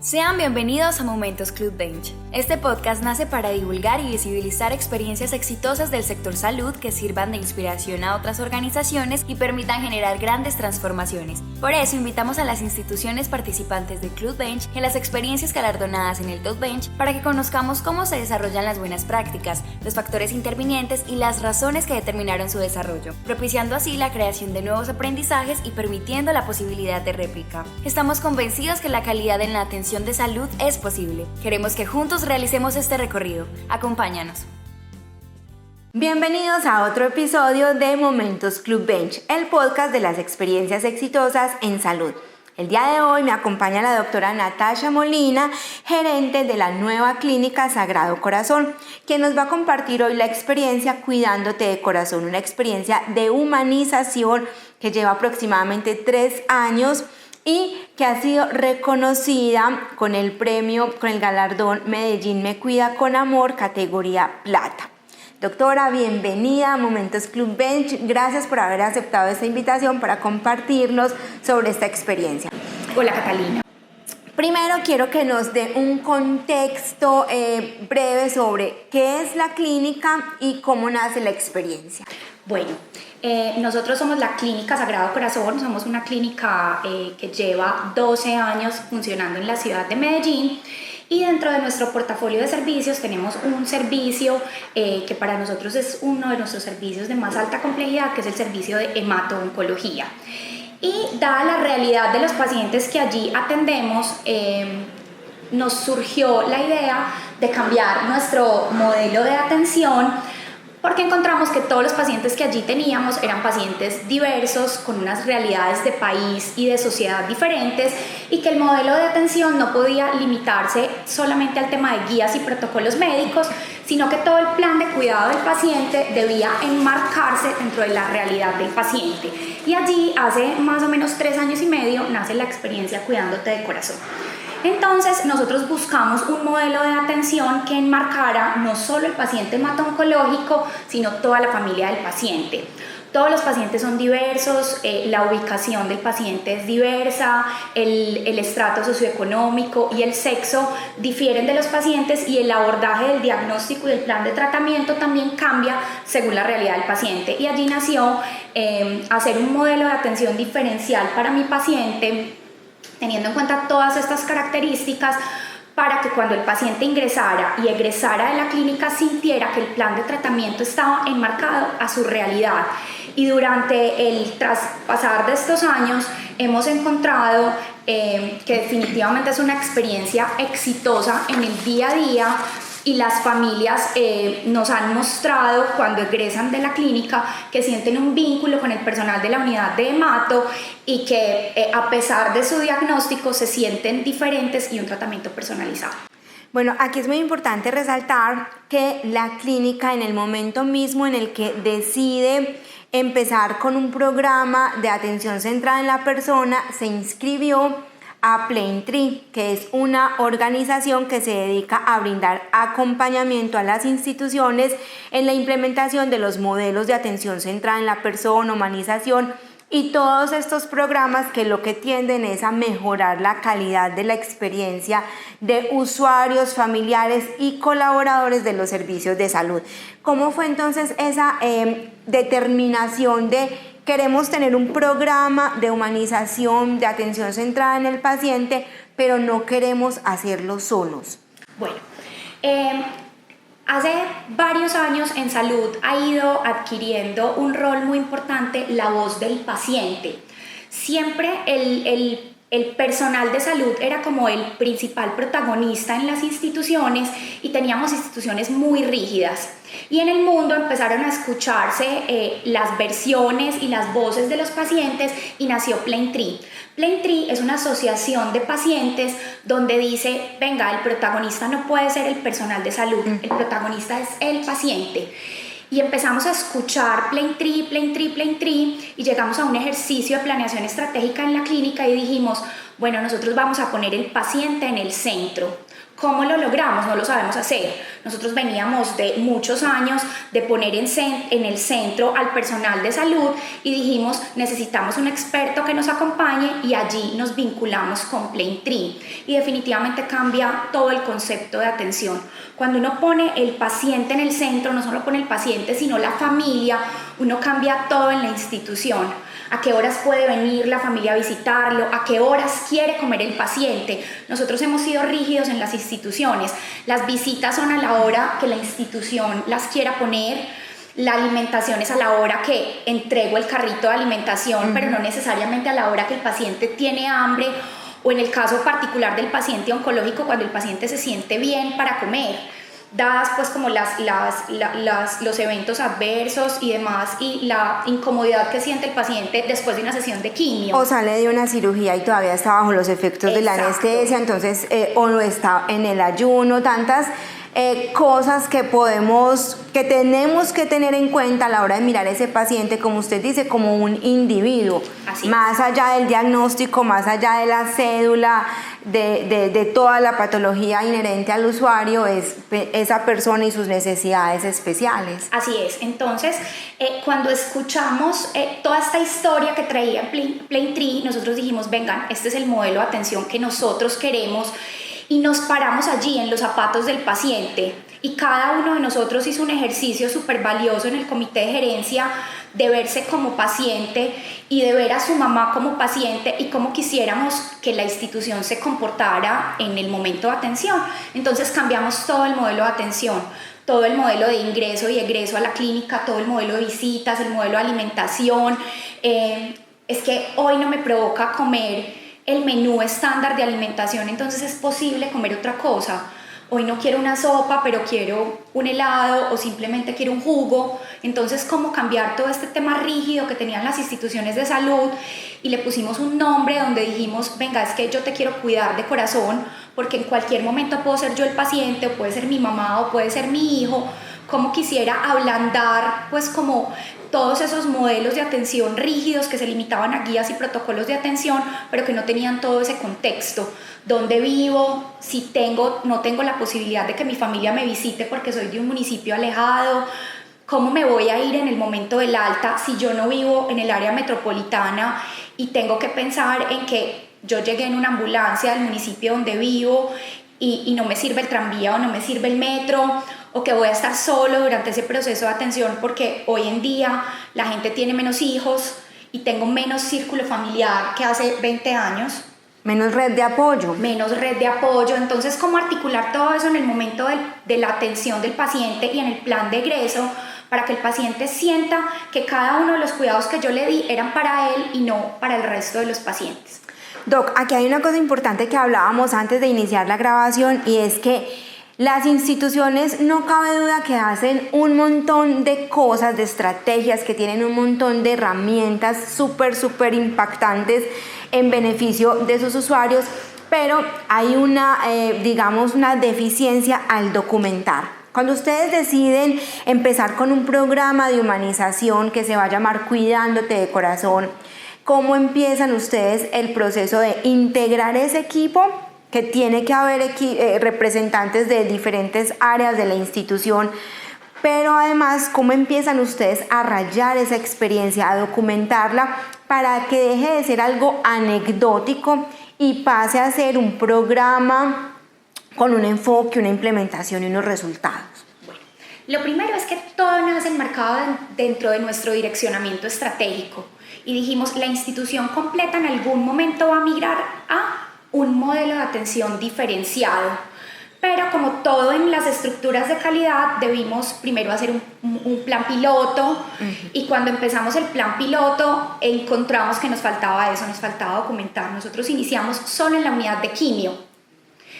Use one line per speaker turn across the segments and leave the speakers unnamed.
Sean bienvenidos a Momentos Club Bench. Este podcast nace para divulgar y visibilizar experiencias exitosas del sector salud que sirvan de inspiración a otras organizaciones y permitan generar grandes transformaciones. Por eso invitamos a las instituciones participantes de Club Bench y a las experiencias galardonadas en el Top Bench para que conozcamos cómo se desarrollan las buenas prácticas, los factores intervinientes y las razones que determinaron su desarrollo, propiciando así la creación de nuevos aprendizajes y permitiendo la posibilidad de réplica. Estamos convencidos que la calidad en la atención de salud es posible. Queremos que juntos realicemos este recorrido. Acompáñanos.
Bienvenidos a otro episodio de Momentos Club Bench, el podcast de las experiencias exitosas en salud. El día de hoy me acompaña la doctora Natasha Molina, gerente de la nueva clínica Sagrado Corazón, quien nos va a compartir hoy la experiencia Cuidándote de Corazón, una experiencia de humanización que lleva aproximadamente 3 años y que ha sido reconocida con el galardón Medellín Me Cuida con Amor, categoría plata. Doctora, bienvenida a Momentos Club Bench. Gracias por haber aceptado esta invitación para compartirnos sobre esta experiencia.
Hola, Catalina.
Primero quiero que nos dé un contexto breve sobre qué es la clínica y cómo nace la experiencia.
Bueno, nosotros somos la Clínica Sagrado Corazón, somos una clínica que lleva 12 años funcionando en la ciudad de Medellín. Y dentro de nuestro portafolio de servicios tenemos un servicio que para nosotros es uno de nuestros servicios de más alta complejidad, que es el servicio de hemato-oncología. Y dada la realidad de los pacientes que allí atendemos, nos surgió la idea de cambiar nuestro modelo de atención, porque encontramos que todos los pacientes que allí teníamos eran pacientes diversos, con unas realidades de país y de sociedad diferentes, y que el modelo de atención no podía limitarse solamente al tema de guías y protocolos médicos, sino que todo el plan de cuidado del paciente debía enmarcarse dentro de la realidad del paciente. Y allí, hace más o menos 3 años y medio, nace la experiencia Cuidándote de Corazón. Entonces nosotros buscamos un modelo de atención que enmarcara no solo el paciente hemato-oncológico, sino toda la familia del paciente. Todos los pacientes son diversos, la ubicación del paciente es diversa, el estrato socioeconómico y el sexo difieren de los pacientes, y el abordaje del diagnóstico y del plan de tratamiento también cambia según la realidad del paciente. Y allí nació hacer un modelo de atención diferencial para mi paciente, teniendo en cuenta todas estas características, para que cuando el paciente ingresara y egresara de la clínica sintiera que el plan de tratamiento estaba enmarcado a su realidad. Y durante el traspasar de estos años hemos encontrado que definitivamente es una experiencia exitosa en el día a día, y las familias nos han mostrado cuando egresan de la clínica que sienten un vínculo con el personal de la unidad de hemato, y que a pesar de su diagnóstico se sienten diferentes y un tratamiento personalizado.
Bueno, aquí es muy importante resaltar que la clínica, en el momento mismo en el que decide empezar con un programa de atención centrada en la persona, se inscribió a Plaintree, que es una organización que se dedica a brindar acompañamiento a las instituciones en la implementación de los modelos de atención centrada en la persona, humanización y todos estos programas que lo que tienden es a mejorar la calidad de la experiencia de usuarios, familiares y colaboradores de los servicios de salud. ¿Cómo fue entonces esa determinación de queremos tener un programa de humanización, de atención centrada en el paciente, pero no queremos hacerlo solos?
Bueno, hace varios años en salud ha ido adquiriendo un rol muy importante la voz del paciente. Siempre el personal de salud era como el principal protagonista en las instituciones, y teníamos instituciones muy rígidas. Y en el mundo empezaron a escucharse las versiones y las voces de los pacientes, y nació Plaintree. Plaintree es una asociación de pacientes donde dice, venga, el protagonista no puede ser el personal de salud, el protagonista es el paciente. Y empezamos a escuchar Plaintree, y llegamos a un ejercicio de planeación estratégica en la clínica y dijimos, Bueno, nosotros vamos a poner el paciente en el centro. ¿Cómo lo logramos? No lo sabemos hacer. Nosotros veníamos de muchos años de poner en el centro al personal de salud y dijimos, necesitamos un experto que nos acompañe, y allí nos vinculamos con Plaintree. Y definitivamente cambia todo el concepto de atención. Cuando uno pone el paciente en el centro, no solo pone el paciente, sino la familia, uno cambia todo en la institución. A qué horas puede venir la familia a visitarlo, a qué horas quiere comer el paciente. Nosotros hemos sido rígidos en las instituciones. Las visitas son a la hora que la institución las quiera poner. La alimentación es a la hora que entrego el carrito de alimentación, pero no necesariamente a la hora que el paciente tiene hambre, o en el caso particular del paciente oncológico, cuando el paciente se siente bien para comer, dadas pues como los eventos adversos y demás, y la incomodidad que siente el paciente después de una sesión de quimio.
O sale de una cirugía y todavía está bajo los efectos de la anestesia, entonces, o no está en el ayuno, tantas cosas que tenemos que tener en cuenta a la hora de mirar a ese paciente, como usted dice, como un individuo. Más allá del diagnóstico, más allá de la cédula, de toda la patología inherente al usuario, es esa persona y sus necesidades especiales.
Así es. Entonces, cuando escuchamos toda esta historia que traía Plaintree, nosotros dijimos, vengan, este es el modelo de atención que nosotros queremos. Y nos paramos allí en los zapatos del paciente, y cada uno de nosotros hizo un ejercicio súper valioso en el comité de gerencia de verse como paciente y de ver a su mamá como paciente y cómo quisiéramos que la institución se comportara en el momento de atención. Entonces cambiamos todo el modelo de atención, todo el modelo de ingreso y egreso a la clínica, todo el modelo de visitas, el modelo de alimentación. Es que hoy no me provoca comer el menú estándar de alimentación, entonces es posible comer otra cosa. Hoy no quiero una sopa, pero quiero un helado, o simplemente quiero un jugo. Entonces, ¿cómo cambiar todo este tema rígido que tenían las instituciones de salud? Y le pusimos un nombre donde dijimos, venga, es que yo te quiero cuidar de corazón, porque en cualquier momento puedo ser yo el paciente, o puede ser mi mamá, o puede ser mi hijo. Cómo quisiera ablandar pues como todos esos modelos de atención rígidos que se limitaban a guías y protocolos de atención, pero que no tenían todo ese contexto. ¿Dónde vivo? Si no tengo la posibilidad de que mi familia me visite porque soy de un municipio alejado. ¿Cómo me voy a ir en el momento del alta si yo no vivo en el área metropolitana y tengo que pensar en que yo llegué en una ambulancia del municipio donde vivo y no me sirve el tranvía o no me sirve el metro? O que voy a estar solo durante ese proceso de atención porque hoy en día la gente tiene menos hijos y tengo menos círculo familiar que hace 20 años.
Menos red de apoyo.
Menos red de apoyo. Entonces, ¿cómo articular todo eso en el momento de la atención del paciente y en el plan de egreso para que el paciente sienta que cada uno de los cuidados que yo le di eran para él y no para el resto de los pacientes?
Doc, aquí hay una cosa importante que hablábamos antes de iniciar la grabación, y es que las instituciones, no cabe duda que hacen un montón de cosas, de estrategias, que tienen un montón de herramientas súper impactantes en beneficio de sus usuarios, pero hay una deficiencia al documentar. Cuando ustedes deciden empezar con un programa de humanización que se va a llamar Cuidándote de Corazón, ¿cómo empiezan ustedes el proceso de integrar ese equipo? Que tiene que haber representantes de diferentes áreas de la institución, pero además, ¿cómo empiezan ustedes a rayar esa experiencia, a documentarla para que deje de ser algo anecdótico y pase a ser un programa con un enfoque, una implementación y unos resultados?
Bueno, lo primero es que todo nace enmarcado dentro de nuestro direccionamiento estratégico, y dijimos, la institución completa en algún momento va a migrar a un modelo de atención diferenciado, pero como todo en las estructuras de calidad debimos primero hacer un plan piloto. Y cuando empezamos el plan piloto encontramos que nos faltaba eso, nos faltaba documentar. Nosotros iniciamos solo en la unidad de quimio,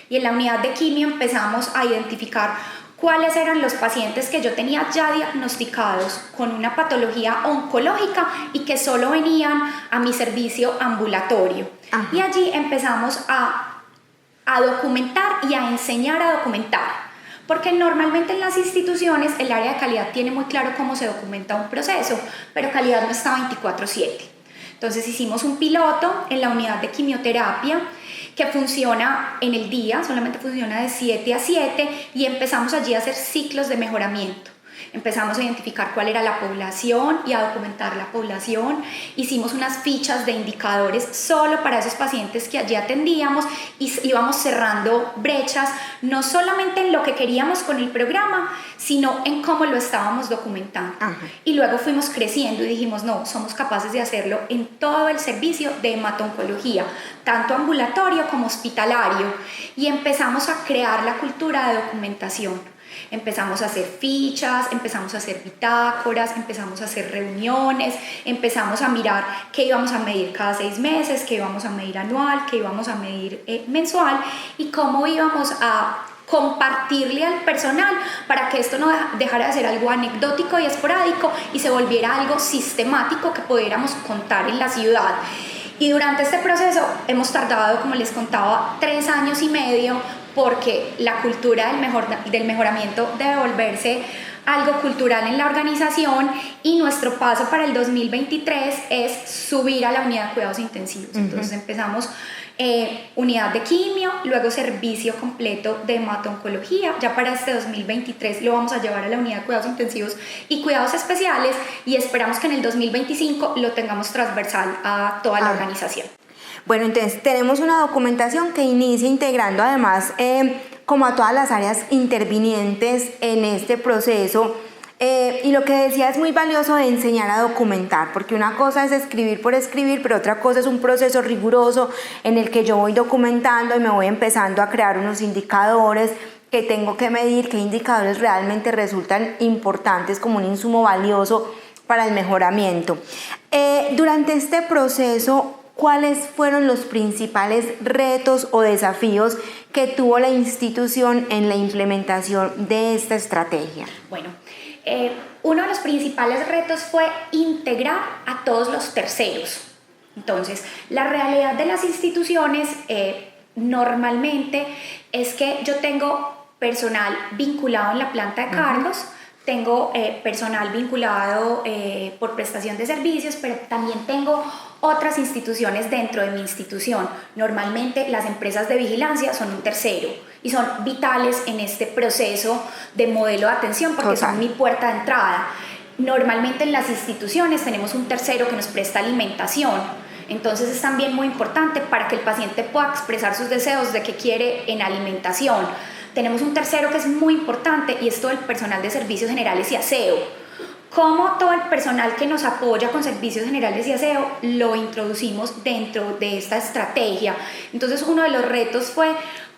y en la unidad de quimio empezamos a identificar cuáles eran los pacientes que yo tenía ya diagnosticados con una patología oncológica y que solo venían a mi servicio ambulatorio. Ajá. Y allí empezamos a documentar y a enseñar a documentar, porque normalmente en las instituciones el área de calidad tiene muy claro cómo se documenta un proceso, pero calidad no está 24/7. Entonces hicimos un piloto en la unidad de quimioterapia que funciona en el día, solamente funciona de 7 a 7 y empezamos allí a hacer ciclos de mejoramiento. Empezamos a identificar cuál era la población y a documentar la población. Hicimos unas fichas de indicadores solo para esos pacientes que allí atendíamos y íbamos cerrando brechas, no solamente en lo que queríamos con el programa, sino en cómo lo estábamos documentando. Ajá. Y luego fuimos creciendo y dijimos, no, somos capaces de hacerlo en todo el servicio de hemato-oncología, tanto ambulatorio como hospitalario. Y empezamos a crear la cultura de documentación. Empezamos a hacer fichas, empezamos a hacer bitácoras, empezamos a hacer reuniones, empezamos a mirar qué íbamos a medir cada 6 meses, qué íbamos a medir anual, qué íbamos a medir mensual y cómo íbamos a compartirle al personal para que esto no dejara de ser algo anecdótico y esporádico y se volviera algo sistemático que pudiéramos contar en la ciudad. Y durante este proceso hemos tardado, como les contaba, 3 años y medio porque la cultura del mejoramiento debe volverse algo cultural en la organización y nuestro paso para el 2023 es subir a la unidad de cuidados intensivos. Uh-huh. Entonces empezamos unidad de quimio, luego servicio completo de hemato-oncología. Ya para este 2023 lo vamos a llevar a la unidad de cuidados intensivos y cuidados especiales y esperamos que en el 2025 lo tengamos transversal a toda la organización.
Bueno, entonces tenemos una documentación que inicia integrando además como a todas las áreas intervinientes en este proceso. Y lo que decía es muy valioso de enseñar a documentar, porque una cosa es escribir por escribir, pero otra cosa es un proceso riguroso en el que yo voy documentando y me voy empezando a crear unos indicadores que tengo que medir, qué indicadores realmente resultan importantes como un insumo valioso para el mejoramiento. Durante este proceso, ¿cuáles fueron los principales retos o desafíos que tuvo la institución en la implementación de esta estrategia?
Bueno, uno de los principales retos fue integrar a todos los terceros. Entonces, la realidad de las instituciones normalmente es que yo tengo personal vinculado en la planta de cargos, tengo personal vinculado por prestación de servicios, pero también tengo otras instituciones dentro de mi institución. Normalmente las empresas de vigilancia son un tercero y son vitales en este proceso de modelo de atención porque son mi puerta de entrada. Normalmente en las instituciones tenemos un tercero que nos presta alimentación. Entonces es también muy importante para que el paciente pueda expresar sus deseos de qué quiere en alimentación. Tenemos un tercero que es muy importante y es todo el personal de servicios generales y aseo. Cómo todo el personal que nos apoya con servicios generales y aseo lo introducimos dentro de esta estrategia. Entonces uno de los retos fue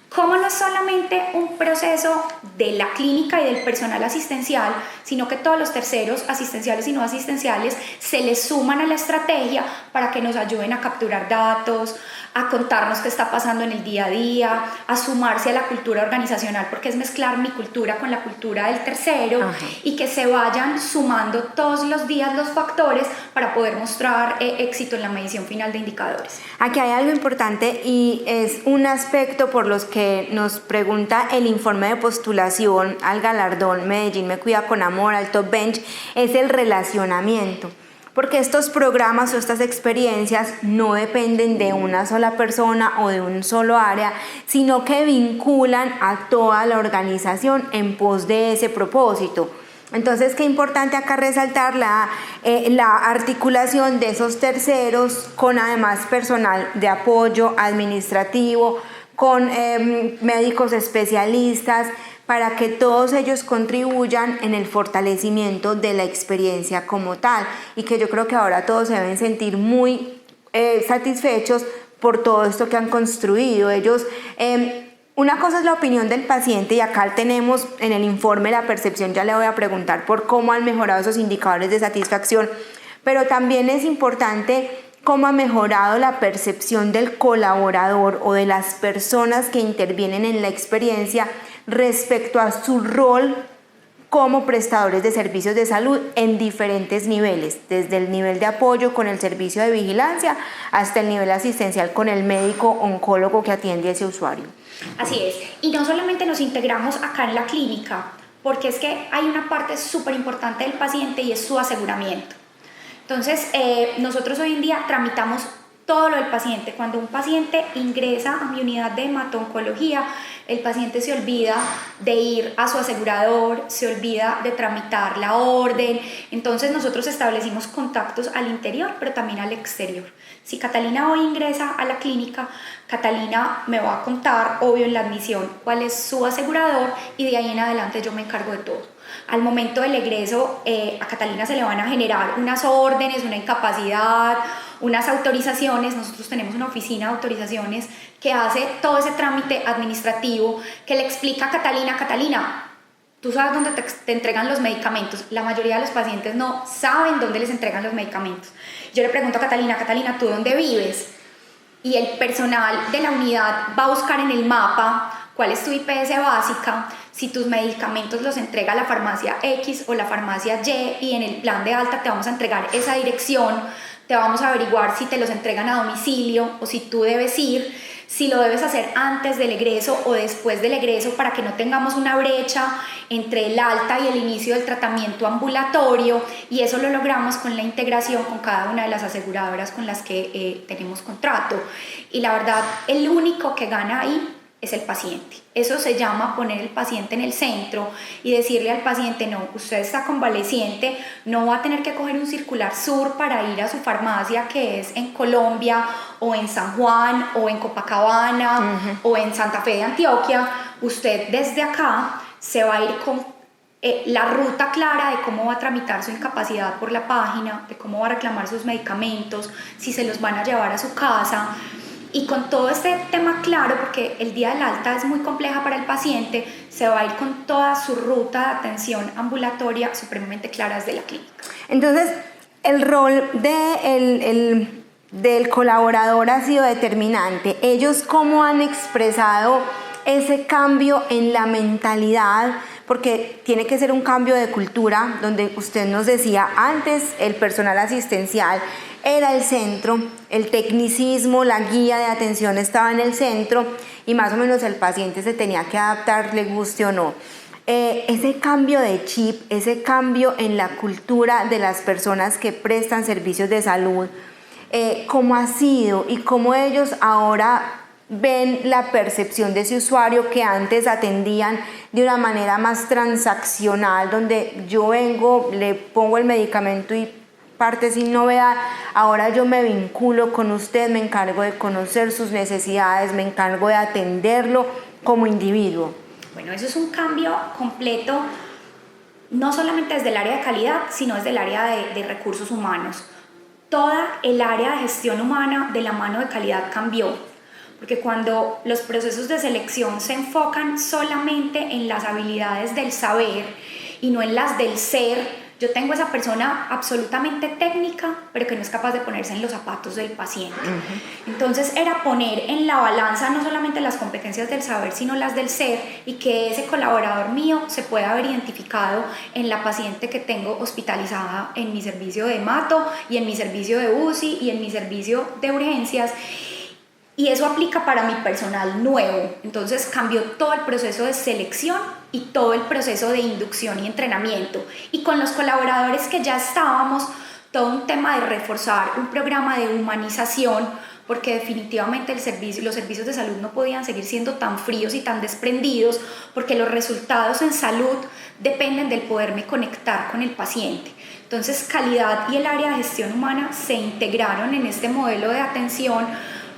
cómo no es solamente un proceso de la clínica y del personal asistencial, sino que todos los terceros asistenciales y no asistenciales se les suman a la estrategia para que nos ayuden a capturar datos, a contarnos qué está pasando en el día a día, a sumarse a la cultura organizacional, porque es mezclar mi cultura con la cultura del tercero. Ajá. Y que se vayan sumando todos los días los factores para poder mostrar éxito en la medición final de indicadores.
Aquí hay algo importante y es un aspecto por los que nos pregunta el informe de postulación al galardón Medellín Me Cuida con Amor, al Top Bench, es el relacionamiento. Porque estos programas o estas experiencias no dependen de una sola persona o de un solo área, sino que vinculan a toda la organización en pos de ese propósito. Entonces, qué importante acá resaltar la articulación de esos terceros con además personal de apoyo administrativo, con médicos especialistas, para que todos ellos contribuyan en el fortalecimiento de la experiencia como tal y que yo creo que ahora todos se deben sentir muy satisfechos por todo esto que han construido. Ellos, una cosa es la opinión del paciente y acá tenemos en el informe la percepción, ya le voy a preguntar por cómo han mejorado esos indicadores de satisfacción, pero también es importante cómo ha mejorado la percepción del colaborador o de las personas que intervienen en la experiencia respecto a su rol como prestadores de servicios de salud en diferentes niveles, desde el nivel de apoyo con el servicio de vigilancia hasta el nivel asistencial con el médico oncólogo que atiende a ese usuario.
Así es, y no solamente nos integramos acá en la clínica, porque es que hay una parte súper importante del paciente y es su aseguramiento. Entonces, nosotros hoy en día tramitamos todo lo del paciente. Cuando un paciente ingresa a mi unidad de hemato-oncología, el paciente se olvida de ir a su asegurador, se olvida de tramitar la orden. Entonces nosotros establecimos contactos al interior, pero también al exterior. Si Catalina hoy ingresa a la clínica, Catalina me va a contar, obvio en la admisión, cuál es su asegurador, y de ahí en adelante yo me encargo de todo. Al momento del egreso, a Catalina se le van a generar unas órdenes, una incapacidad, unas autorizaciones. Nosotros tenemos una oficina de autorizaciones que hace todo ese trámite administrativo, que le explica a Catalina, tú sabes dónde te entregan los medicamentos. La mayoría de los pacientes no saben dónde les entregan los medicamentos. Yo le pregunto a Catalina, ¿tú dónde vives? Y el personal de la unidad va a buscar en el mapa cuál es tu IPS básica, si tus medicamentos los entrega la farmacia X o la farmacia Y, y en el plan de alta te vamos a entregar esa dirección, te vamos a averiguar si te los entregan a domicilio o si tú debes ir, si lo debes hacer antes del egreso o después del egreso, para que no tengamos una brecha entre el alta y el inicio del tratamiento ambulatorio, y eso lo logramos con la integración con cada una de las aseguradoras con las que tenemos contrato. Y la verdad, el único que gana ahí es el paciente. Eso se llama poner el paciente en el centro y decirle al paciente, no, usted está convaleciente, no va a tener que coger un circular sur para ir a su farmacia que es en Colombia o en San Juan o en Copacabana o en Santa Fe de Antioquia. Usted desde acá se va a ir con la ruta clara de cómo va a tramitar su incapacidad por la página, de cómo va a reclamar sus medicamentos, si se los van a llevar a su casa. Y con todo este tema claro, porque el día del alta es muy compleja para el paciente, se va a ir con toda su ruta de atención ambulatoria supremamente clara desde la clínica.
Entonces, el rol del colaborador ha sido determinante. ¿Ellos cómo han expresado ese cambio en la mentalidad? Porque tiene que ser un cambio de cultura, donde usted nos decía antes, el personal asistencial era el centro, el tecnicismo, la guía de atención estaba en el centro, y más o menos el paciente se tenía que adaptar, le guste o no. Ese cambio de chip, ese cambio en la cultura de las personas que prestan servicios de salud, ¿cómo ha sido y cómo ellos ahora ven la percepción de ese usuario que antes atendían de una manera más transaccional, donde yo vengo, le pongo el medicamento y parte sin novedad? Ahora yo me vinculo con usted, me encargo de conocer sus necesidades, me encargo de atenderlo como individuo.
Bueno, eso es un cambio completo, no solamente desde el área de calidad, sino desde el área de recursos humanos. Toda el área de gestión humana de la mano de calidad cambió, porque cuando los procesos de selección se enfocan solamente en las habilidades del saber y no en las del ser, yo tengo esa persona absolutamente técnica, pero que no es capaz de ponerse en los zapatos del paciente. Entonces era poner en la balanza no solamente las competencias del saber, sino las del ser, y que ese colaborador mío se pueda haber identificado en la paciente que tengo hospitalizada en mi servicio de hemato y en mi servicio de UCI y en mi servicio de urgencias. Y eso aplica para mi personal nuevo. Entonces cambió todo el proceso de selección y todo el proceso de inducción y entrenamiento. Y con los colaboradores que ya estábamos, todo un tema de reforzar un programa de humanización, porque definitivamente los servicios de salud no podían seguir siendo tan fríos y tan desprendidos, porque los resultados en salud dependen del poderme conectar con el paciente. Entonces calidad y el área de gestión humana se integraron en este modelo de atención,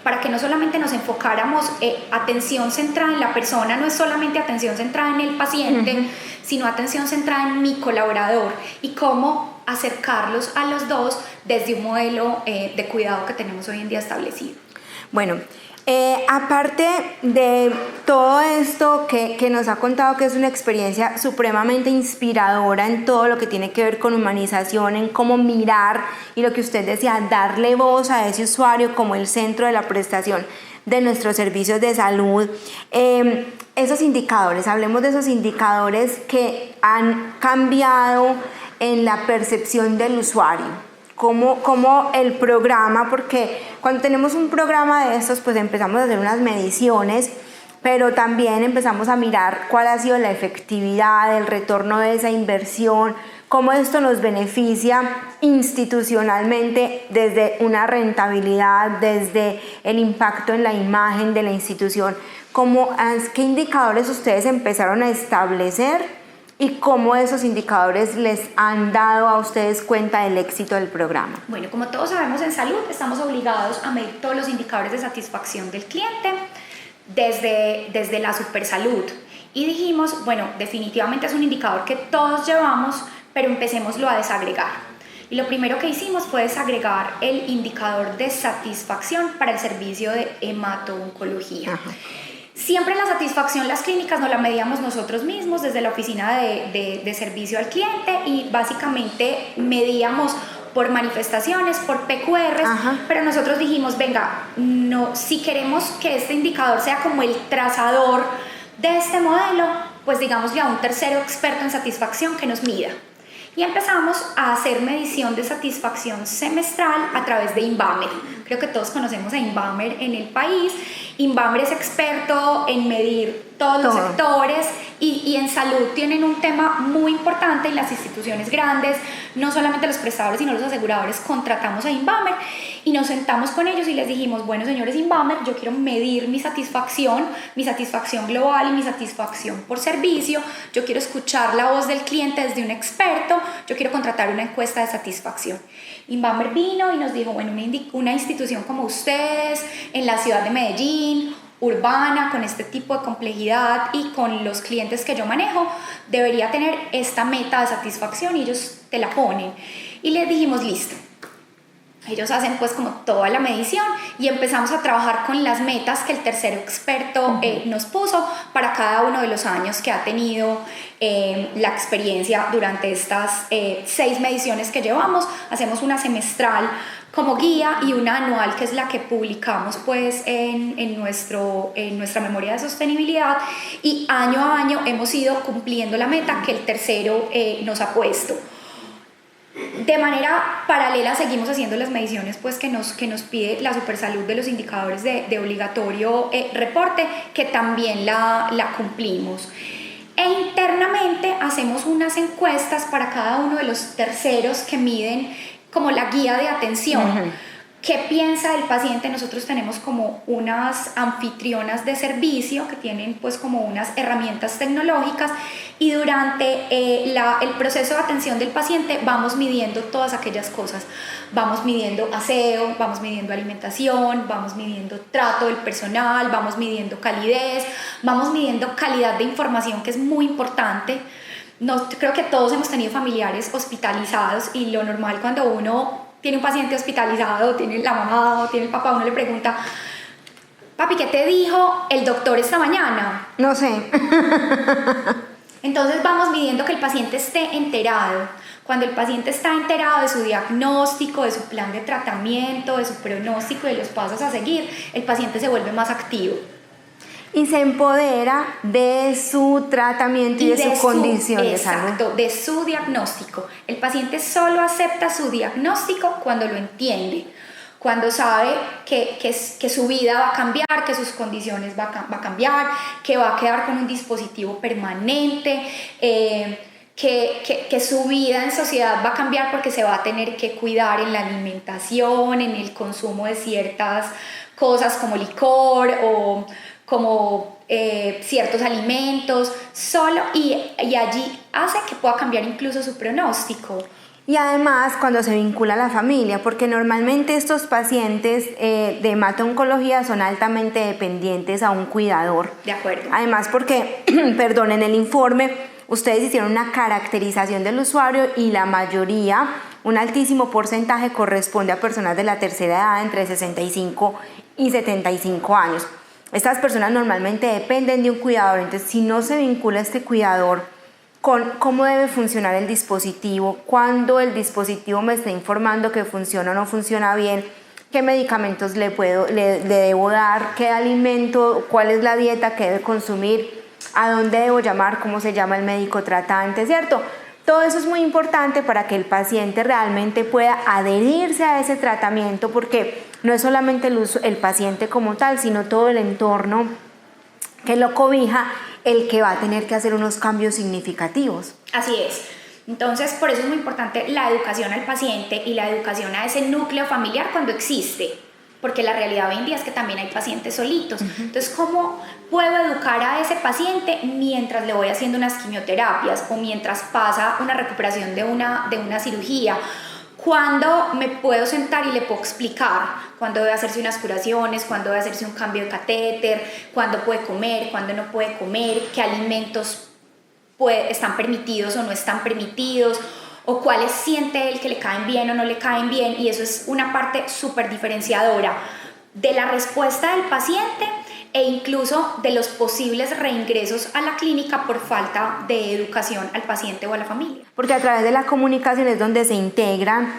para que no solamente nos enfocáramos atención centrada en la persona, no es solamente atención centrada en el paciente, sino atención centrada en mi colaborador, y cómo acercarlos a los dos desde un modelo de cuidado que tenemos hoy en día establecido.
Bueno, aparte de todo esto que nos ha contado, que es una experiencia supremamente inspiradora en todo lo que tiene que ver con humanización, en cómo mirar, y lo que usted decía, darle voz a ese usuario como el centro de la prestación de nuestros servicios de salud, esos indicadores, hablemos de esos indicadores que han cambiado en la percepción del usuario. Como el programa, porque cuando tenemos un programa de estos, pues empezamos a hacer unas mediciones, pero también empezamos a mirar cuál ha sido la efectividad, el retorno de esa inversión, cómo esto nos beneficia institucionalmente desde una rentabilidad, desde el impacto en la imagen de la institución. ¿Qué indicadores ustedes empezaron a establecer y cómo esos indicadores les han dado a ustedes cuenta del éxito del programa?
Bueno, como todos sabemos, en salud estamos obligados a medir todos los indicadores de satisfacción del cliente desde la supersalud. Y dijimos, bueno, definitivamente es un indicador que todos llevamos, pero empecémoslo a desagregar. Y lo primero que hicimos fue desagregar el indicador de satisfacción para el servicio de hemato-oncología. Ajá. Siempre la satisfacción, las clínicas nos la medíamos nosotros mismos desde la oficina de servicio al cliente y básicamente medíamos por manifestaciones, por PQRs, ajá, pero nosotros dijimos, venga, no, si queremos que este indicador sea como el trazador de este modelo, pues digamos ya un tercero experto en satisfacción que nos mida. Y empezamos a hacer medición de satisfacción semestral a través de Inbamer. Creo que todos conocemos a Inbamer en el país. Inbamer es experto en medir todos los sectores y en salud tienen un tema muy importante en las instituciones grandes. No solamente los prestadores, sino los aseguradores contratamos a Inbamer y nos sentamos con ellos y les dijimos, bueno, señores Inbamer, yo quiero medir mi satisfacción global y mi satisfacción por servicio. Yo quiero escuchar la voz del cliente desde un experto. Yo quiero contratar una encuesta de satisfacción. Inbamer vino y nos dijo, bueno, una institución como ustedes en la ciudad de Medellín, urbana, con este tipo de complejidad y con los clientes que yo manejo, debería tener esta meta de satisfacción y ellos te la ponen. Y les dijimos, listo. Ellos hacen pues como toda la medición y empezamos a trabajar con las metas que el tercero experto nos puso para cada uno de los años que ha tenido la experiencia durante estas 6 mediciones que llevamos. Hacemos una semestral como guía y una anual que es la que publicamos pues en nuestra memoria de sostenibilidad y año a año hemos ido cumpliendo la meta que el tercero nos ha puesto. De manera paralela seguimos haciendo las mediciones pues, que nos pide la Supersalud de los indicadores de obligatorio reporte, que también la cumplimos. E internamente hacemos unas encuestas para cada uno de los terceros que miden como la guía de atención. Uh-huh. ¿Qué piensa el paciente? Nosotros tenemos como unas anfitrionas de servicio que tienen pues como unas herramientas tecnológicas y durante el proceso de atención del paciente vamos midiendo todas aquellas cosas. Vamos midiendo aseo, vamos midiendo alimentación, vamos midiendo trato del personal, vamos midiendo calidez, vamos midiendo calidad de información, que es muy importante. Creo que todos hemos tenido familiares hospitalizados y lo normal cuando uno tiene un paciente hospitalizado, tiene la mamá o tiene el papá, uno le pregunta, papi, ¿qué te dijo el doctor esta mañana?
No sé.
Entonces vamos midiendo que el paciente esté enterado. Cuando el paciente está enterado de su diagnóstico, de su plan de tratamiento, de su pronóstico, de los pasos a seguir, el paciente se vuelve más activo.
Y se empodera de su tratamiento y de su condición de salud.
Exacto, de su diagnóstico. El paciente solo acepta su diagnóstico cuando lo entiende, cuando sabe que su vida va a cambiar, que sus condiciones va a cambiar, que va a quedar con un dispositivo permanente, que su vida en sociedad va a cambiar porque se va a tener que cuidar en la alimentación, en el consumo de ciertas cosas como licor o como ciertos alimentos, y allí hace que pueda cambiar incluso su pronóstico.
Y además cuando se vincula a la familia, porque normalmente estos pacientes de hemato-oncología son altamente dependientes a un cuidador.
De acuerdo.
Además porque, perdón, en el informe ustedes hicieron una caracterización del usuario y la mayoría, un altísimo porcentaje, corresponde a personas de la tercera edad entre 65 y 75 años. Estas personas normalmente dependen de un cuidador, entonces si no se vincula este cuidador con cómo debe funcionar el dispositivo, cuándo el dispositivo me está informando que funciona o no funciona bien, qué medicamentos le debo dar, qué alimento, cuál es la dieta que debe consumir, a dónde debo llamar, cómo se llama el médico tratante, ¿cierto? Todo eso es muy importante para que el paciente realmente pueda adherirse a ese tratamiento, porque no es solamente el paciente como tal, sino todo el entorno que lo cobija el que va a tener que hacer unos cambios significativos.
Así es. Entonces, por eso es muy importante la educación al paciente y la educación a ese núcleo familiar cuando existe, porque la realidad hoy en día es que también hay pacientes solitos. Entonces, ¿cómo puedo educar a ese paciente mientras le voy haciendo unas quimioterapias o mientras pasa una recuperación de una cirugía? ¿Cuándo me puedo sentar y le puedo explicar cuándo debe hacerse unas curaciones, cuándo debe hacerse un cambio de catéter, cuándo puede comer, cuándo no puede comer, qué alimentos están permitidos o no están permitidos, o cuáles siente él que le caen bien o no le caen bien? Y eso es una parte súper diferenciadora de la respuesta del paciente e incluso de los posibles reingresos a la clínica por falta de educación al paciente o a la familia.
Porque a través de la comunicación es donde se integran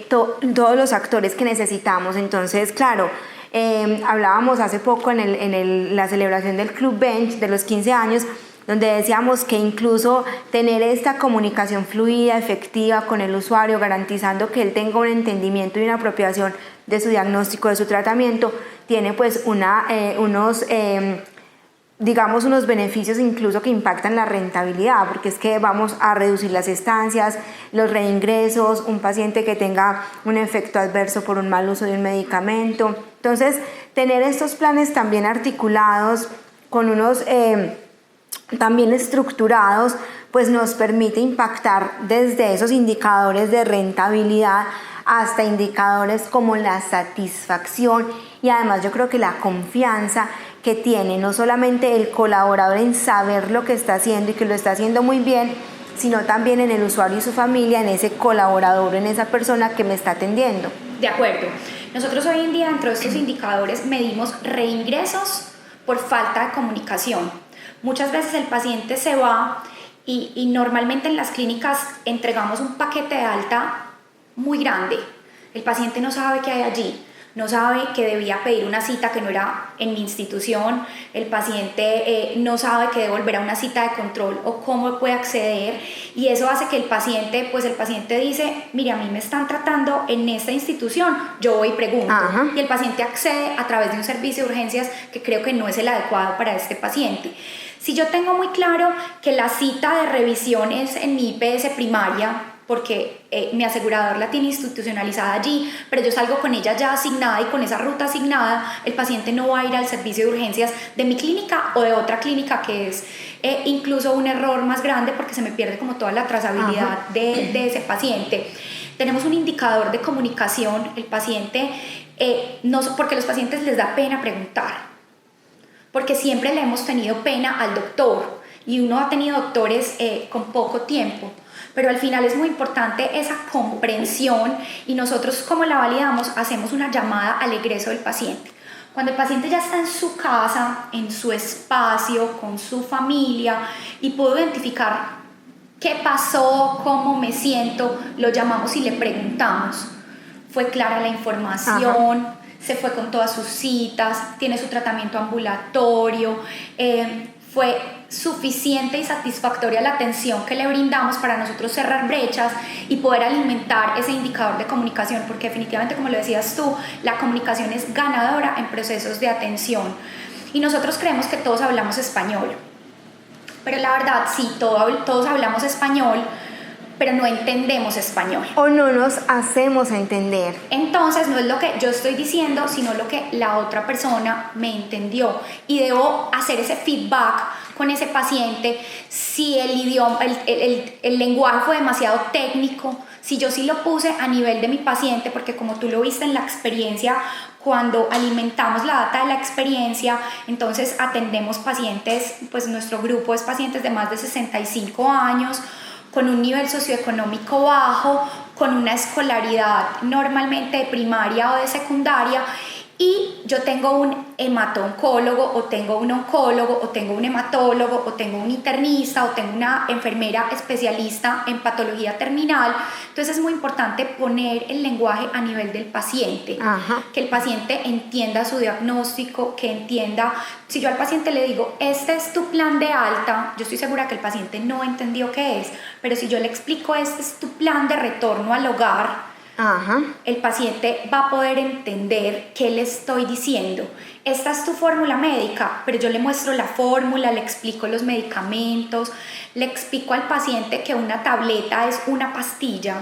todos los actores que necesitamos. Entonces, claro, hablábamos hace poco en la celebración del Club Bench de los 15 años, donde decíamos que incluso tener esta comunicación fluida, efectiva con el usuario, garantizando que él tenga un entendimiento y una apropiación de su diagnóstico, de su tratamiento, tiene pues unos beneficios incluso que impactan la rentabilidad, porque es que vamos a reducir las estancias, los reingresos, un paciente que tenga un efecto adverso por un mal uso de un medicamento. Entonces, tener estos planes también articulados con unos también estructurados, pues nos permite impactar desde esos indicadores de rentabilidad hasta indicadores como la satisfacción y además yo creo que la confianza que tiene no solamente el colaborador en saber lo que está haciendo y que lo está haciendo muy bien, sino también en el usuario y su familia, en ese colaborador, en esa persona que me está atendiendo.
De acuerdo. Nosotros hoy en día dentro de estos indicadores medimos reingresos por falta de comunicación. Muchas veces el paciente se va y normalmente en las clínicas entregamos un paquete de alta muy grande. El paciente no sabe qué hay allí, no sabe que debía pedir una cita que no era en mi institución, el paciente no sabe que debe volver a una cita de control o cómo puede acceder, y eso hace que el paciente dice, mire, a mí me están tratando en esta institución, yo voy y pregunto. Ajá. Y el paciente accede a través de un servicio de urgencias que creo que no es el adecuado para este paciente. Si yo tengo muy claro que la cita de revisión es en mi IPS primaria, porque mi asegurador la tiene institucionalizada allí, pero yo salgo con ella ya asignada y con esa ruta asignada, el paciente no va a ir al servicio de urgencias de mi clínica o de otra clínica, que es incluso un error más grande porque se me pierde como toda la trazabilidad de ese paciente. Tenemos un indicador de comunicación, el paciente, porque a los pacientes les da pena preguntar, porque siempre le hemos tenido pena al doctor y uno ha tenido doctores con poco tiempo. Pero al final es muy importante esa comprensión y nosotros, como la validamos, hacemos una llamada al egreso del paciente. Cuando el paciente ya está en su casa, en su espacio, con su familia y puedo identificar qué pasó, cómo me siento, lo llamamos y le preguntamos. ¿Fue clara la información? Ajá. ¿Se fue con todas sus citas? ¿Tiene su tratamiento ambulatorio? ¿Fue suficiente y satisfactoria la atención que le brindamos para nosotros cerrar brechas y poder alimentar ese indicador de comunicación? Porque definitivamente, como lo decías tú, la comunicación es ganadora en procesos de atención. Y nosotros creemos que todos hablamos español. Pero la verdad, sí, todos hablamos español, pero no entendemos español.
O no nos hacemos entender.
Entonces no es lo que yo estoy diciendo, sino lo que la otra persona me entendió. Y debo hacer ese feedback con ese paciente. Si el idioma, el lenguaje fue demasiado técnico, si yo sí lo puse a nivel de mi paciente, porque como tú lo viste en la experiencia, cuando alimentamos la data de la experiencia, entonces atendemos pacientes, pues nuestro grupo es pacientes de más de 65 años, con un nivel socioeconómico bajo, con una escolaridad normalmente de primaria o de secundaria, y yo tengo un hemato-oncólogo, o tengo un oncólogo, o tengo un hematólogo, o tengo un internista, o tengo una enfermera especialista en patología terminal. Entonces es muy importante poner el lenguaje a nivel del paciente. Ajá. Que el paciente entienda su diagnóstico, que entienda, si yo al paciente le digo, este es tu plan de alta, yo estoy segura que el paciente no entendió qué es, pero si yo le explico, este es tu plan de retorno al hogar,
Ajá.
el paciente va a poder entender qué le estoy diciendo. Esta es tu fórmula médica, pero yo le muestro la fórmula, le explico los medicamentos, le explico al paciente que una tableta es una pastilla,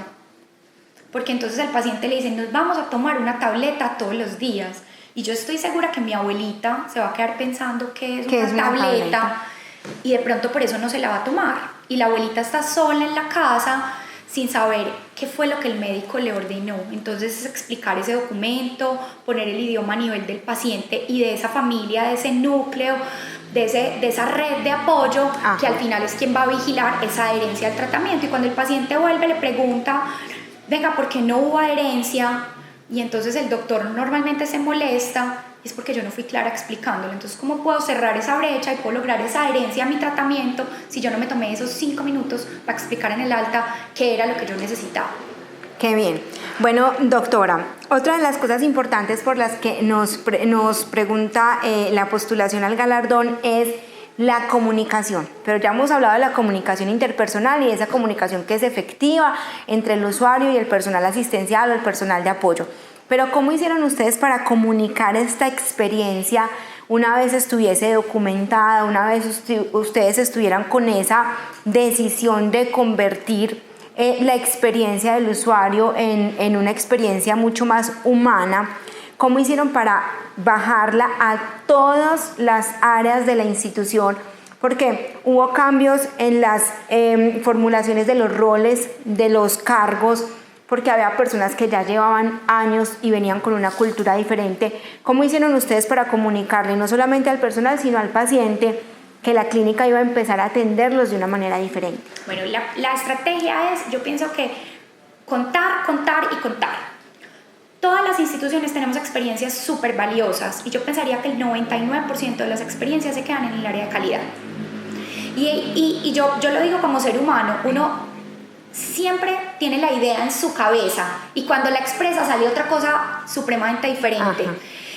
porque entonces al paciente le dicen, nos vamos a tomar una tableta todos los días. Y yo estoy segura que mi abuelita se va a quedar pensando que es una tableta y de pronto por eso no se la va a tomar. Y la abuelita está sola en la casa sin saber qué fue lo que el médico le ordenó. Entonces es explicar ese documento, poner el idioma a nivel del paciente y de esa familia, de ese núcleo, de esa red de apoyo. Ajá. Que al final es quien va a vigilar esa adherencia al tratamiento. Y cuando el paciente vuelve le pregunta, venga, ¿por qué no hubo adherencia? Y entonces el doctor normalmente se molesta, es porque yo no fui clara explicándolo. Entonces, ¿cómo puedo cerrar esa brecha y puedo lograr esa adherencia a mi tratamiento si yo no me tomé esos 5 minutos para explicar en el alta qué era lo que yo necesitaba?
Qué bien. Bueno, doctora, otra de las cosas importantes por las que nos pregunta la postulación al galardón es la comunicación, pero ya hemos hablado de la comunicación interpersonal y esa comunicación que es efectiva entre el usuario y el personal asistencial o el personal de apoyo. Pero ¿cómo hicieron ustedes para comunicar esta experiencia una vez estuviese documentada, una vez ustedes estuvieran con esa decisión de convertir la experiencia del usuario en una experiencia mucho más humana? ¿Cómo hicieron para bajarla a todas las áreas de la institución? Porque hubo cambios en las formulaciones de los roles, de los cargos, porque había personas que ya llevaban años y venían con una cultura diferente. ¿Cómo hicieron ustedes para comunicarle no solamente al personal, sino al paciente, que la clínica iba a empezar a atenderlos de una manera diferente?
Bueno, la estrategia es, yo pienso que contar, contar y contar. Todas las instituciones tenemos experiencias súper valiosas y yo pensaría que el 99% de las experiencias se quedan en el área de calidad. Y yo lo digo como ser humano, uno siempre tiene la idea en su cabeza y cuando la expresa sale otra cosa supremamente diferente. Ajá.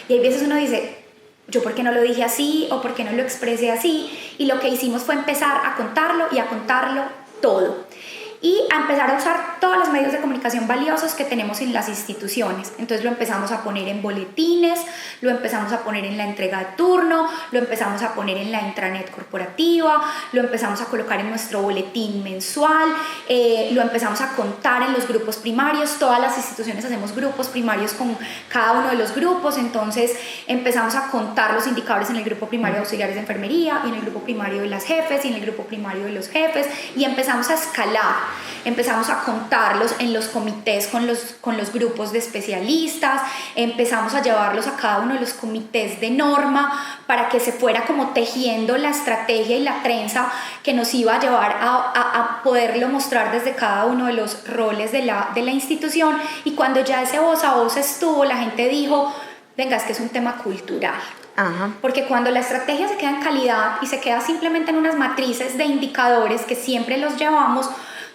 Y hay veces uno dice, yo por qué no lo dije así o por qué no lo expresé así, y lo que hicimos fue empezar a contarlo y a contarlo todo y a empezar a usar todos los medios de comunicación valiosos que tenemos en las instituciones. Entonces lo empezamos a poner en boletines, lo empezamos a poner en la entrega de turno, lo empezamos a poner en la intranet corporativa, lo empezamos a colocar en nuestro boletín mensual, lo empezamos a contar en los grupos primarios. Todas las instituciones hacemos grupos primarios con cada uno de los grupos, entonces empezamos a contar los indicadores en el grupo primario de auxiliares de enfermería, y en el grupo primario de las jefes, y en el grupo primario de los jefes, y empezamos a escalar. Empezamos a contarlos en los comités con los grupos de especialistas, empezamos a llevarlos a cada uno de los comités de norma para que se fuera como tejiendo la estrategia y la trenza que nos iba a llevar a poderlo mostrar desde cada uno de los roles de la institución. Y cuando ya ese voz a voz estuvo, la gente dijo, venga, es que es un tema cultural. Ajá. Porque cuando la estrategia se queda en calidad y se queda simplemente en unas matrices de indicadores que siempre los llevamos,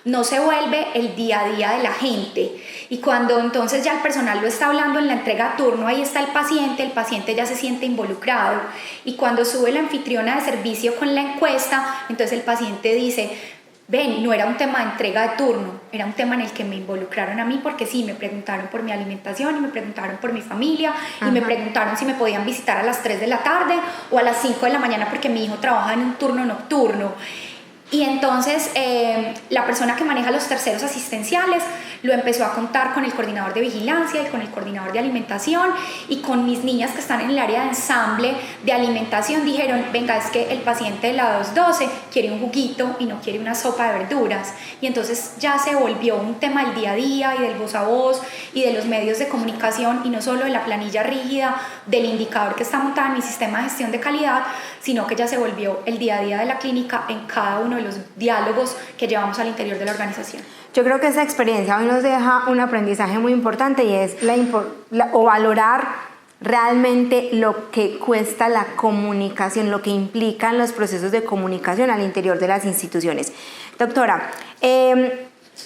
no se vuelve el día a día de la gente. Y cuando entonces ya el personal lo está hablando en la entrega a turno, ahí está el paciente ya se siente involucrado. Y cuando sube la anfitriona de servicio con la encuesta, entonces el paciente dice, ven, no era un tema de entrega de turno, era un tema en el que me involucraron a mí, porque sí, me preguntaron por mi alimentación y me preguntaron por mi familia. Ajá. Y me preguntaron si me podían visitar a las 3 de la tarde o a las 5 de la mañana porque mi hijo trabaja en un turno nocturno. Y entonces la persona que maneja los terceros asistenciales lo empezó a contar con el coordinador de vigilancia y con el coordinador de alimentación, y con mis niñas que están en el área de ensamble de alimentación dijeron, venga, es que el paciente de la 212 quiere un juguito y no quiere una sopa de verduras. Y entonces ya se volvió un tema del día a día y del voz a voz y de los medios de comunicación, y no solo de la planilla rígida del indicador que está montada en mi sistema de gestión de calidad, sino que ya se volvió el día a día de la clínica en cada uno de los diálogos que llevamos al interior de la organización.
Yo creo que esa experiencia hoy nos deja un aprendizaje muy importante, y es valorar realmente lo que cuesta la comunicación, lo que implican los procesos de comunicación al interior de las instituciones. Doctora,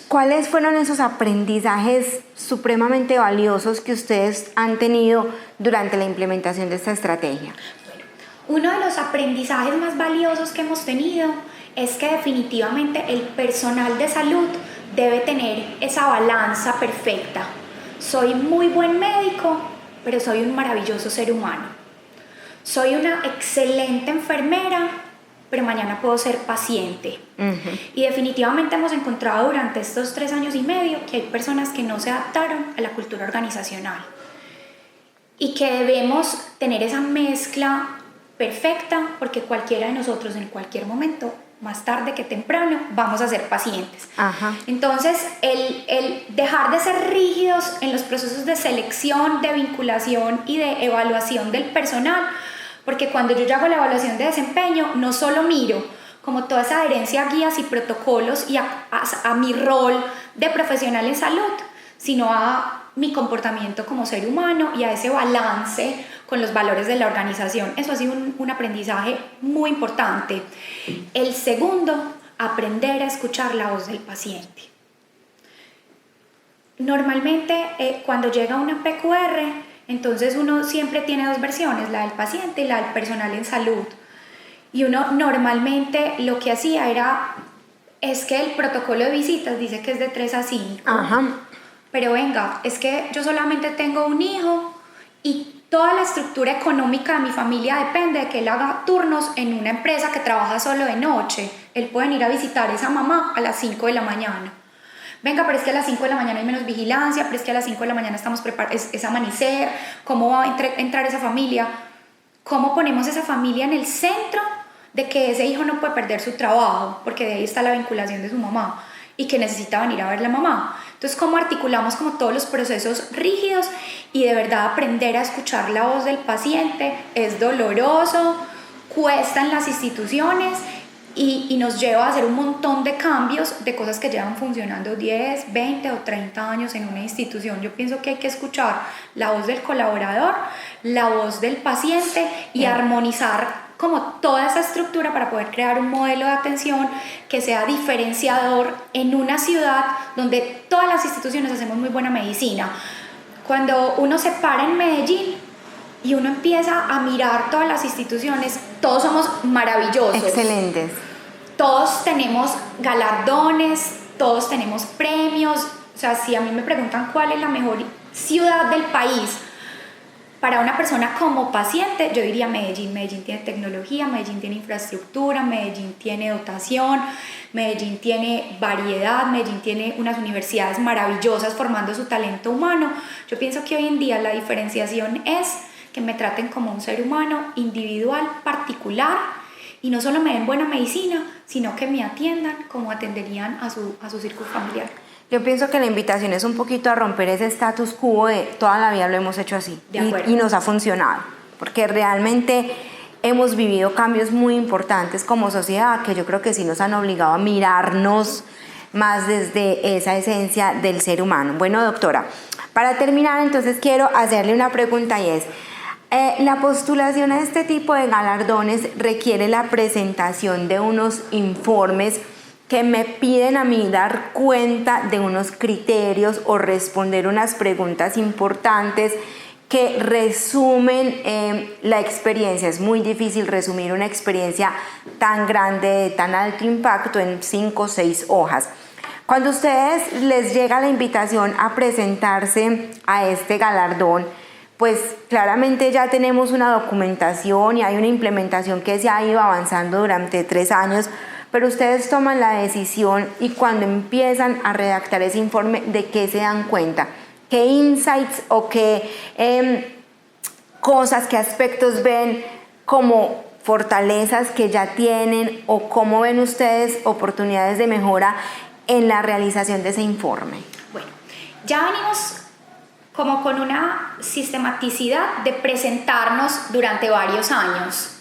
¿cuáles fueron esos aprendizajes supremamente valiosos que ustedes han tenido durante la implementación de esta estrategia?
Uno de los aprendizajes más valiosos que hemos tenido es que definitivamente el personal de salud debe tener esa balanza perfecta soy muy buen médico, pero soy un maravilloso ser humano. Soy una excelente enfermera, pero mañana puedo ser paciente. Y definitivamente hemos encontrado durante estos 3 años y medio que hay personas que no se adaptaron a la cultura organizacional y que debemos tener esa mezcla perfecta, porque cualquiera de nosotros en cualquier momento, más tarde que temprano, vamos a ser pacientes. Entonces, el dejar de ser rígidos en los procesos de selección, de vinculación y de evaluación del personal, porque cuando yo hago la evaluación de desempeño, no solo miro como toda esa adherencia a guías y protocolos y a mi rol de profesional en salud, sino a mi comportamiento como ser humano y a ese balance con los valores de la organización. Eso ha sido un aprendizaje muy importante. El segundo, aprender a escuchar la voz del paciente. Normalmente cuando llega una PQR, entonces uno siempre tiene 2 versiones, la del paciente y la del personal en salud. Y uno normalmente lo que hacía es que el protocolo de visitas dice que es de 3 a 5. Pero venga, es que yo solamente tengo un hijo y toda la estructura económica de mi familia depende de que él haga turnos en una empresa que trabaja solo de noche. Él puede ir a visitar a esa mamá a las 5 de la mañana. Venga, pero es que a las 5 de la mañana hay menos vigilancia, pero es que a las 5 de la mañana estamos preparados, es amanecer, ¿cómo va a entrar esa familia? ¿Cómo ponemos esa familia en el centro de que ese hijo no puede perder su trabajo, porque de ahí está la vinculación de su mamá y que necesita venir a ver la mamá? Entonces, ¿cómo articulamos como todos los procesos rígidos y de verdad aprender a escuchar la voz del paciente? Es doloroso, cuesta en las instituciones y nos lleva a hacer un montón de cambios de cosas que llevan funcionando 10, 20 o 30 años en una institución. Yo pienso que hay que escuchar la voz del colaborador, la voz del paciente y armonizar como toda esa estructura para poder crear un modelo de atención que sea diferenciador en una ciudad donde todas las instituciones hacemos muy buena medicina. Cuando uno se para en Medellín y uno empieza a mirar todas las instituciones, todos somos maravillosos.
Excelentes.
Todos tenemos galardones, todos tenemos premios. O sea, si a mí me preguntan cuál es la mejor ciudad del país para una persona como paciente, yo diría Medellín. Medellín tiene tecnología, Medellín tiene infraestructura, Medellín tiene dotación, Medellín tiene variedad, Medellín tiene unas universidades maravillosas formando su talento humano. Yo pienso que hoy en día la diferenciación es que me traten como un ser humano individual, particular, y no solo me den buena medicina, sino que me atiendan como atenderían a su círculo familiar.
Yo pienso que la invitación es un poquito a romper ese status quo de toda la vida lo hemos hecho así y nos ha funcionado, porque realmente hemos vivido cambios muy importantes como sociedad que yo creo que sí nos han obligado a mirarnos más desde esa esencia del ser humano. Bueno, doctora, para terminar entonces quiero hacerle una pregunta y es, la postulación a este tipo de galardones requiere la presentación de unos informes que me piden a mí dar cuenta de unos criterios o responder unas preguntas importantes que resumen la experiencia. Es muy difícil resumir una experiencia tan grande, de tan alto impacto en 5 o 6 hojas. Cuando a ustedes les llega la invitación a presentarse a este galardón, pues claramente ya tenemos una documentación y hay una implementación que se ha ido avanzando durante 3 años, pero ustedes toman la decisión y cuando empiezan a redactar ese informe, ¿de qué se dan cuenta? ¿Qué insights o qué cosas, qué aspectos ven como fortalezas que ya tienen o cómo ven ustedes oportunidades de mejora en la realización de ese informe?
Bueno, ya venimos como con una sistematicidad de presentarnos durante varios años.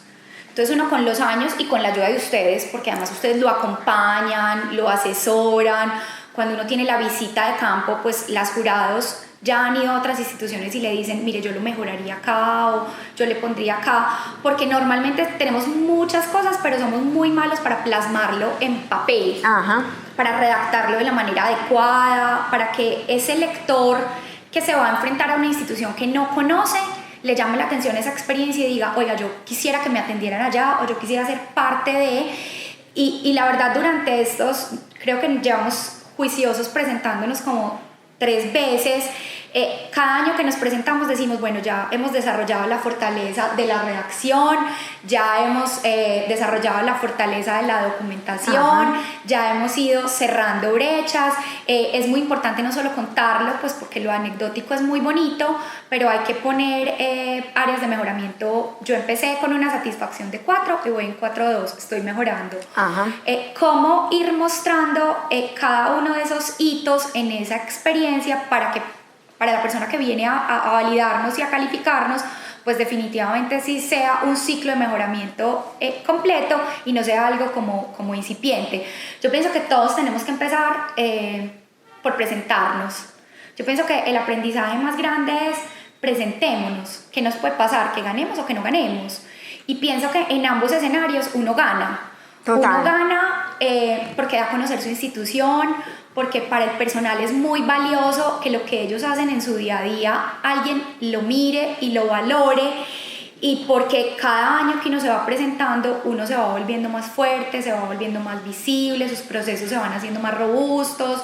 Entonces uno con los años y con la ayuda de ustedes, porque además ustedes lo acompañan, lo asesoran, cuando uno tiene la visita de campo, pues las jurados ya han ido a otras instituciones y le dicen, mire, yo lo mejoraría acá o yo le pondría acá, porque normalmente tenemos muchas cosas, pero somos muy malos para plasmarlo en papel, para redactarlo de la manera adecuada, para que ese lector que se va a enfrentar a una institución que no conoce, le llame la atención esa experiencia y diga, oiga, yo quisiera que me atendieran allá o yo quisiera ser parte de... Y la verdad, durante estos, creo que llevamos juiciosos presentándonos como 3 veces, Cada año que nos presentamos decimos, bueno, ya hemos desarrollado la fortaleza de la redacción, ya hemos desarrollado la fortaleza de la documentación, ya hemos ido cerrando brechas. Es muy importante no solo contarlo, pues porque lo anecdótico es muy bonito, pero hay que poner áreas de mejoramiento. Yo empecé con una satisfacción de 4 y voy en 4.2, estoy mejorando. Cómo ir mostrando cada uno de esos hitos en esa experiencia para la persona que viene a validarnos y a calificarnos, pues definitivamente sí sea un ciclo de mejoramiento completo y no sea algo como incipiente. Yo pienso que todos tenemos que empezar por presentarnos. Yo pienso que el aprendizaje más grande es presentémonos. ¿Qué nos puede pasar? ¿Que ganemos o que no ganemos? Y pienso que en ambos escenarios uno gana.
Total.
Uno gana porque da a conocer su institución, porque para el personal es muy valioso que lo que ellos hacen en su día a día alguien lo mire y lo valore, y porque cada año que uno se va presentando uno se va volviendo más fuerte, se va volviendo más visible, sus procesos se van haciendo más robustos,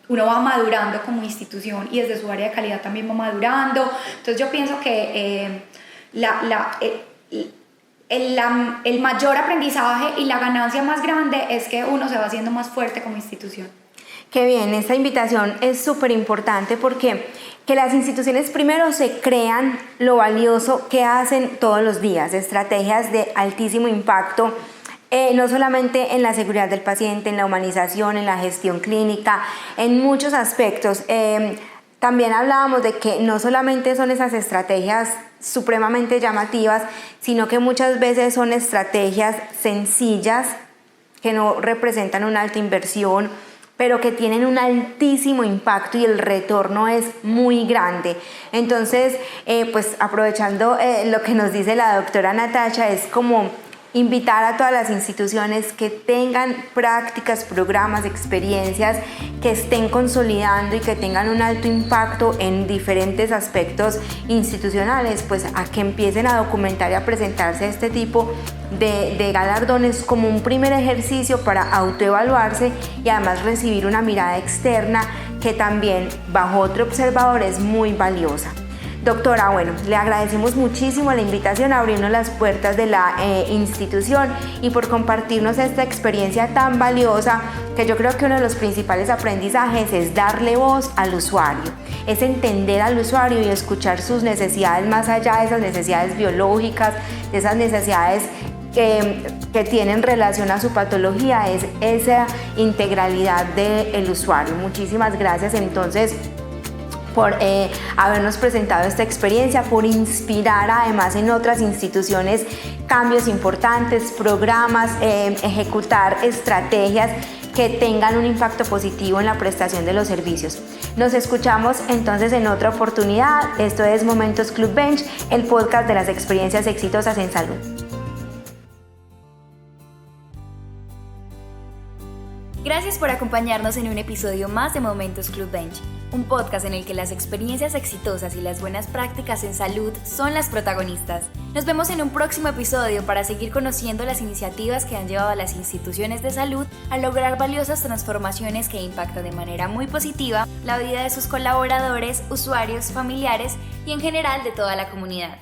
uno va madurando como institución y desde su área de calidad también va madurando. Entonces yo pienso que el mayor aprendizaje y la ganancia más grande es que uno se va haciendo más fuerte como institución.
Qué bien, esta invitación es súper importante porque que las instituciones primero se crean lo valioso que hacen todos los días, estrategias de altísimo impacto, no solamente en la seguridad del paciente, en la humanización, en la gestión clínica, en muchos aspectos. También hablábamos de que no solamente son esas estrategias supremamente llamativas, sino que muchas veces son estrategias sencillas que no representan una alta inversión, pero que tienen un altísimo impacto y el retorno es muy grande. Entonces, pues aprovechando lo que nos dice la doctora Natacha, es como invitar a todas las instituciones que tengan prácticas, programas, experiencias que estén consolidando y que tengan un alto impacto en diferentes aspectos institucionales, pues a que empiecen a documentar y a presentarse a este tipo de galardones como un primer ejercicio para autoevaluarse y además recibir una mirada externa que también bajo otro observador es muy valiosa. Doctora, bueno, le agradecemos muchísimo la invitación a abrirnos las puertas de la institución y por compartirnos esta experiencia tan valiosa, que yo creo que uno de los principales aprendizajes es darle voz al usuario, es entender al usuario y escuchar sus necesidades más allá de esas necesidades biológicas, de esas necesidades que tienen relación a su patología, es esa integralidad del usuario. Muchísimas gracias entonces por habernos presentado esta experiencia, por inspirar además en otras instituciones cambios importantes, programas, ejecutar estrategias que tengan un impacto positivo en la prestación de los servicios. Nos escuchamos entonces en otra oportunidad. Esto es Momentos Club Bench, el podcast de las experiencias exitosas en salud.
Gracias por acompañarnos en un episodio más de Momentos Club Bench, un podcast en el que las experiencias exitosas y las buenas prácticas en salud son las protagonistas. Nos vemos en un próximo episodio para seguir conociendo las iniciativas que han llevado a las instituciones de salud a lograr valiosas transformaciones que impactan de manera muy positiva la vida de sus colaboradores, usuarios, familiares y en general de toda la comunidad.